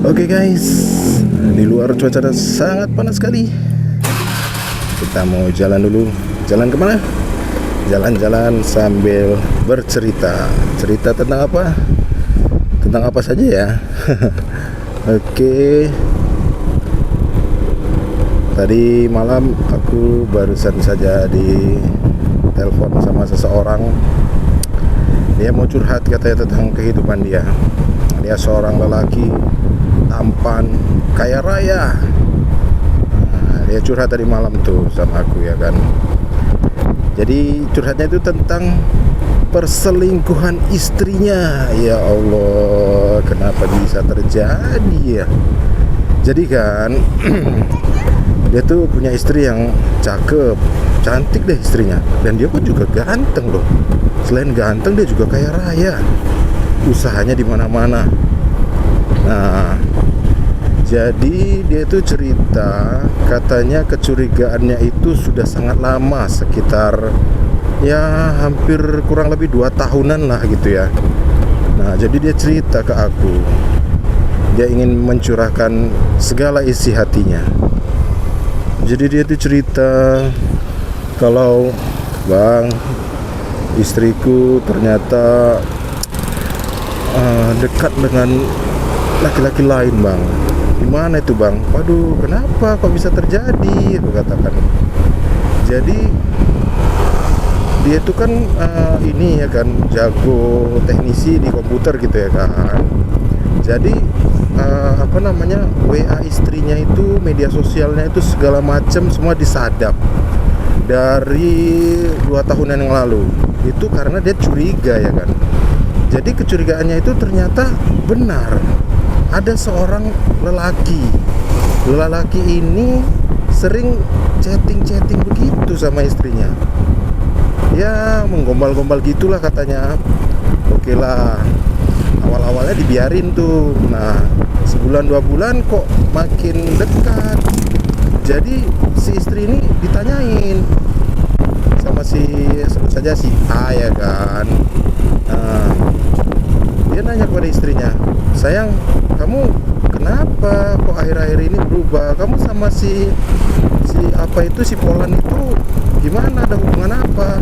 Oke guys, di luar cuaca sangat panas sekali. Kita mau jalan dulu. Jalan kemana? Jalan-jalan sambil bercerita. Cerita tentang apa? Tentang apa saja ya. Oke. Tadi malam aku barusan saja di telepon sama seseorang. Dia mau curhat katanya tentang kehidupan dia. Dia seorang lelaki tampan, kaya raya. Dia curhat tadi malam tuh sama aku ya kan. Jadi curhatnya itu tentang perselingkuhan istrinya. Ya Allah, kenapa bisa terjadi ya? Jadi kan dia tuh punya istri yang cakep, cantik deh istrinya. Dan dia pun juga ganteng loh. Selain ganteng dia juga kaya raya. Usahanya di mana-mana. Nah, jadi dia itu cerita katanya kecurigaannya itu sudah sangat lama, sekitar ya hampir kurang lebih 2 tahunan lah gitu ya. Nah, jadi dia cerita ke aku. Dia ingin mencurahkan segala isi hatinya. Jadi dia itu cerita kalau, "Bang, istriku ternyata dekat dengan laki-laki lain, Bang." "Gimana itu, Bang?" "Waduh, kenapa kok bisa terjadi?" aku katakan. Jadi dia itu kan ini ya kan, jago teknisi di komputer gitu ya kan. Jadi WA istrinya itu, media sosialnya itu segala macam semua disadap dari 2 tahunan yang lalu. Itu karena dia curiga ya kan. Jadi kecurigaannya itu ternyata benar. Ada seorang lelaki. Lelaki ini sering chatting begitu sama istrinya. Ya, menggombal-gombal gitulah katanya. Oke lah. Awal-awalnya dibiarin tuh. Nah, sebulan 2 bulan kok makin dekat. Jadi si istri ini ditanyain sama sebut saja si A ya kan. Nah, dia nanya kepada istrinya, "Sayang, kamu kenapa kok akhir-akhir ini berubah? Kamu sama si si Polan itu gimana, ada hubungan apa?"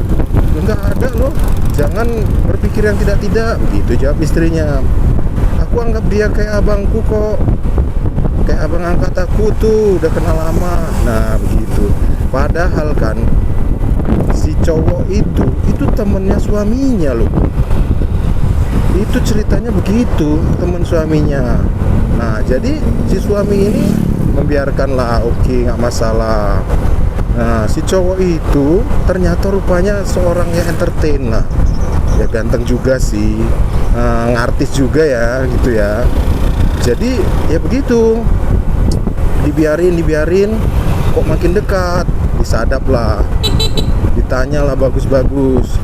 "Enggak ada loh, jangan berpikir yang tidak-tidak." Begitu jawab istrinya. "Aku anggap dia kayak abangku kok, kayak abang angkat aku tuh, udah kenal lama." Nah begitu. Padahal kan si cowok itu temennya suaminya loh. Itu ceritanya begitu, teman suaminya. Nah, jadi si suami ini membiarkanlah, oke, nggak masalah. Nah, si cowok itu ternyata rupanya seorang yang entertain lah. Ya ganteng juga sih, ngartis juga ya, gitu ya. Jadi ya begitu, dibiarin, kok makin dekat, disadap lah, ditanya lah bagus-bagus.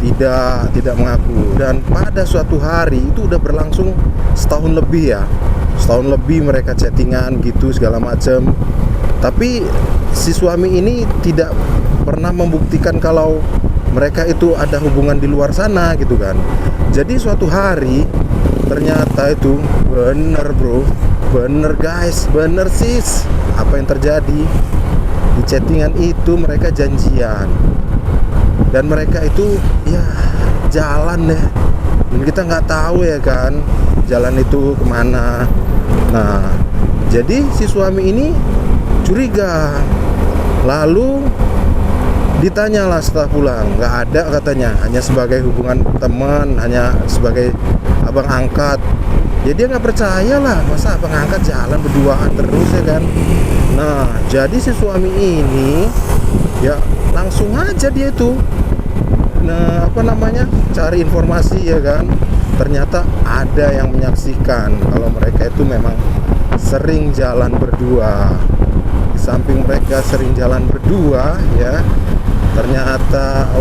Tidak mengaku. Dan pada suatu hari itu udah berlangsung setahun lebih ya. Setahun lebih mereka chattingan gitu segala macam. Tapi si suami ini tidak pernah membuktikan kalau mereka itu ada hubungan di luar sana gitu kan. Jadi suatu hari ternyata itu bener bro, bener guys, bener sis. Apa yang terjadi? Di chattingan itu mereka janjian. Dan mereka itu ya jalan deh. Dan kita nggak tahu ya kan jalan itu kemana. Nah, jadi si suami ini curiga. Lalu ditanyalah setelah pulang. Nggak ada katanya, hanya sebagai hubungan teman, hanya sebagai abang angkat. Ya dia nggak percaya lah, masa abang angkat jalan berduaan terus ya kan. Nah, jadi si suami ini ya langsung aja dia itu cari informasi ya kan. Ternyata ada yang menyaksikan kalau mereka itu memang sering jalan berdua. Di samping mereka sering jalan berdua ya, ternyata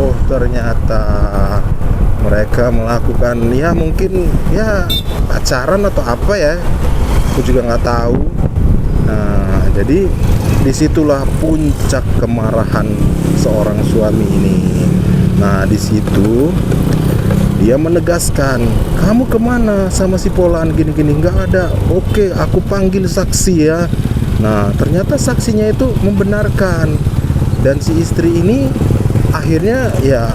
mereka melakukan ya mungkin ya pacaran atau apa ya, aku juga nggak tahu. Nah, jadi disitulah puncak kemarahan seorang suami ini. Nah, di situ Dia menegaskan, kamu kemana sama si Polan gini-gini, nggak ada. Oke, aku panggil saksi ya. Nah, ternyata saksinya itu membenarkan. Dan si istri ini akhirnya ya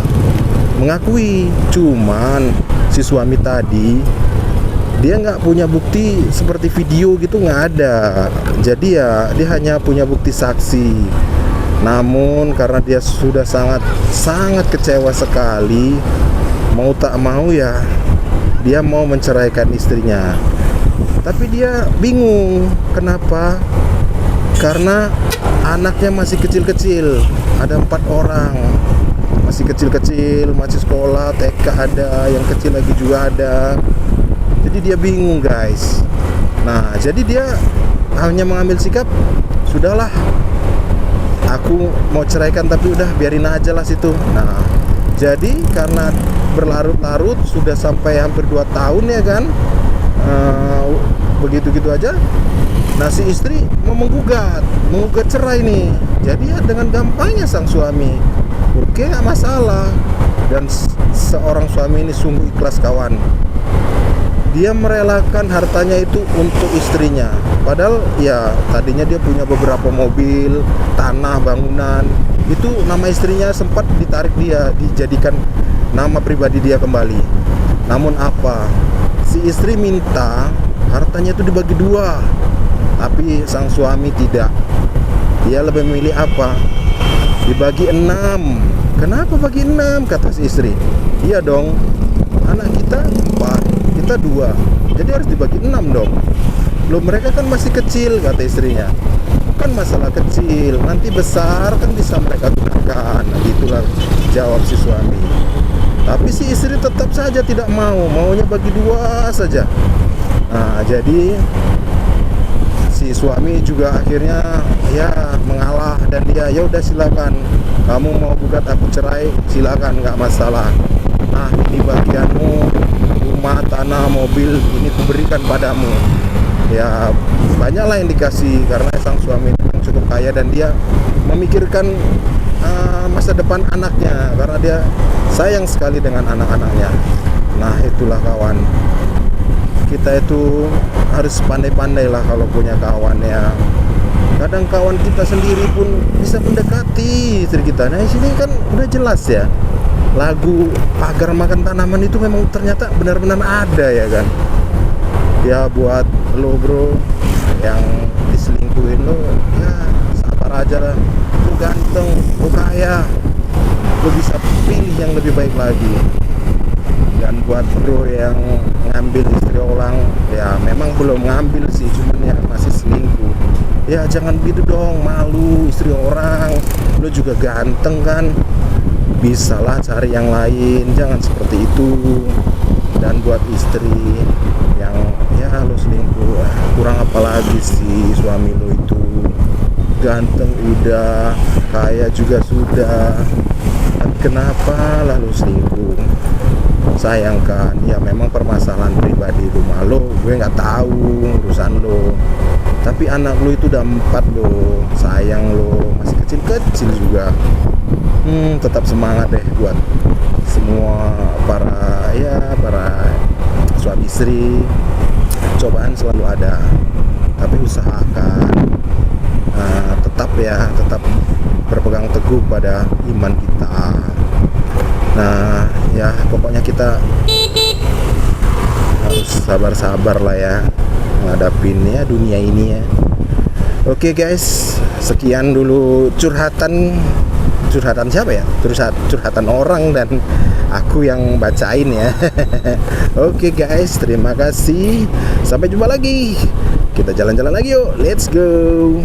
mengakui. Cuman si suami tadi dia nggak punya bukti seperti video gitu, nggak ada. Jadi ya dia hanya punya bukti saksi. Namun karena dia sudah sangat kecewa sekali, mau tak mau ya dia mau menceraikan istrinya. Tapi dia bingung. Kenapa? Karena anaknya masih kecil-kecil. Ada 4 orang, masih kecil-kecil, masih sekolah, TK ada, yang kecil lagi juga ada. Jadi dia bingung guys. Nah, jadi dia hanya mengambil sikap, sudahlah, aku mau ceraikan, tapi udah biarin aja lah situ. Nah, jadi karena berlarut-larut sudah sampai hampir 2 tahun ya kan, begitu-gitu aja. Nah, si istri mau menggugat cerai nih. Jadi ya dengan gampangnya sang suami, oke, nggak masalah. Dan seorang suami ini sungguh ikhlas kawan. Dia merelakan hartanya itu untuk istrinya. Padahal ya tadinya dia punya beberapa mobil, tanah, bangunan. Itu nama istrinya sempat ditarik dia, dijadikan nama pribadi dia kembali. Namun apa? Si istri minta hartanya itu dibagi 2. Tapi sang suami tidak. Dia lebih memilih apa? Dibagi 6. Kenapa bagi 6? Kata si istri. Iya dong, anak kita 4, kita 2, jadi harus dibagi 6 dong. Loh, mereka kan masih kecil, kata istrinya. Kan masalah kecil, nanti besar kan bisa mereka gunakan. Nah, itulah jawab si suami. Tapi si istri tetap saja tidak mau, maunya bagi 2 saja. Nah, jadi si suami juga akhirnya ya mengalah, dan dia ya udah silakan, kamu mau gugat aku cerai silakan, nggak masalah. Nah, ini bagianmu, rumah, tanah, mobil, ini kuberikan padamu. Ya banyaklah yang dikasih karena sang suami memang cukup kaya dan dia memikirkan masa depan anaknya, karena dia sayang sekali dengan anak-anaknya. Nah, itulah kawan, kita itu harus pandai-pandai lah kalau punya kawan ya. Kadang kawan kita sendiri pun bisa mendekati istri kita. Nah, di sini kan udah jelas ya, lagu pagar makan tanaman itu memang ternyata benar-benar ada ya kan. Ya buat lo bro yang diselingkuhin, lo ya sabar aja lah. Lo ganteng, lo kaya, lo bisa pilih yang lebih baik lagi. Dan buat bro yang ngambil istri orang, ya memang belum ngambil sih, cuman ya masih selingkuh, ya jangan gitu dong, malu istri orang. Lo juga ganteng kan, bisalah cari yang lain, jangan seperti itu. Dan buat istri yang ya lo selingkuh, kurang apa lagi sih, suami lo itu ganteng udah, kaya juga sudah, tapi kenapa lah lo selingkuh? Sayangkan, ya memang permasalahan pribadi rumah lo, gue nggak tahu urusan lo. Tapi anak lo itu udah 4 lo, sayang lo, masih kecil-kecil juga. Tetap semangat deh buat semua para suami istri. Cobaan selalu ada, tapi usahakan tetap berpegang teguh pada iman kita. Nah ya pokoknya kita harus sabar-sabar lah ya ngadapin ya dunia ini ya. Oke guys, sekian dulu curhatan siapa ya? Curhatan orang dan aku yang bacain ya. Oke guys, terima kasih. Sampai jumpa lagi. Kita jalan-jalan lagi yuk. Let's go.